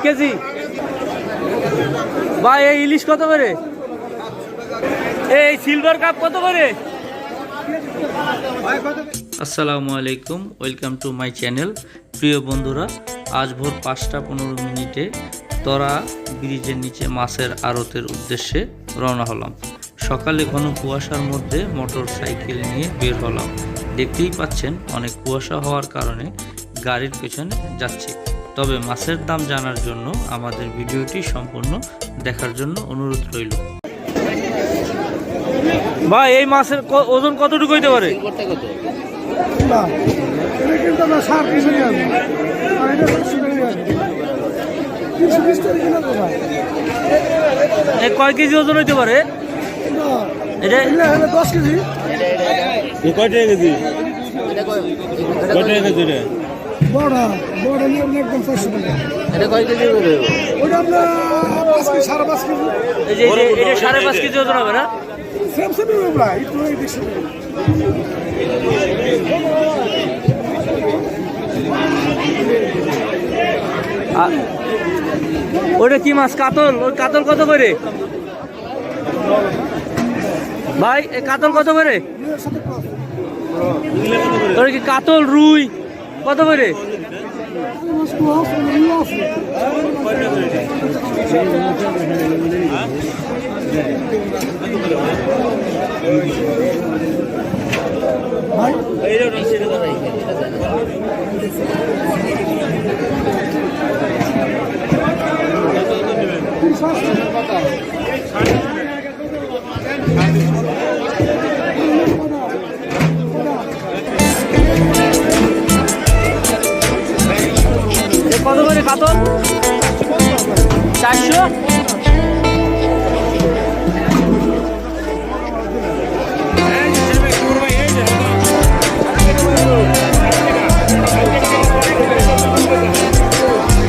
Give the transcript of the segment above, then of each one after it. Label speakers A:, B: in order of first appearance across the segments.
A: KG. ভাই এই ইলিশ কত করে? এই সিলভার কাপ কত করে? আসসালামু আলাইকুম, ওয়েলকাম টু মাই চ্যানেল। প্রিয় বন্ধুরা, আজ ভোর 5:15 তরা ব্রিজের নিচে মাছের আড়তের উদ্দেশ্যে রওনা হলাম। সকালে ঘন কুয়াশার মধ্যে মোটর সাইকেল নিয়ে বের হলাম। দেখতেই পাচ্ছেন অনেক কুয়াশা হওয়ার কারণে গাড়ির পেছনে যাচ্ছি। তবে মাছের দাম জানার জন্য আমাদের ভিডিওটি সম্পূর্ণ দেখার জন্য অনুরোধ রইল। ভাই এই মাছের ওজন কতটুকু হইতে পারে? কয় কেজি ওজন হইতে পারে? এটা
B: 10 কেজি।
A: কয় টাকা কেজি? কয় টাকা কেজি?
B: বড় নিয়ে একদম 400 টাকা।
A: এটা কয় কেজি হবে?
B: ওটা আপনার 5 কেজি 5.5 কেজি।
A: এই যে এটা 5.5 কেজি ওজন হবে না?
B: সেম প্রায় একটু এই বেশি।
A: ওটা কি মাছ? কাতল। ওই কাতল কত করে ভাই? এই কাতল কত করে? ওটা কি কাতল? রুই কত করে? কত করে কাতল? 400।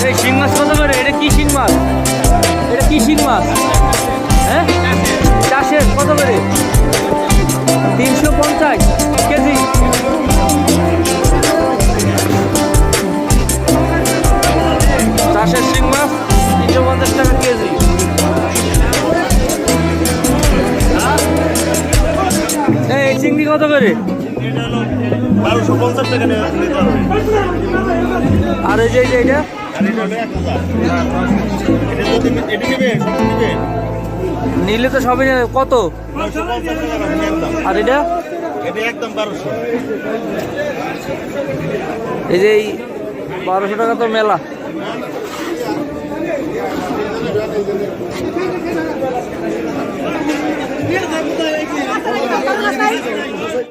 A: এই শিং মাছ কত করে? এটা কি শিং মাছ? এটা কি শিং মাছ? হ্যাঁ, চাষের কত করে? 350 কেজি। চাষের শিং মাছ 350 টাকা কেজি। এই চিংড়ি কত করে?
C: 1250 টাকা।
A: আর এই যে এটা নিলে তো সবই নেবে। কত? আর এটা
C: একদম 1200।
A: এই যে 1200 টাকা তো মেলা।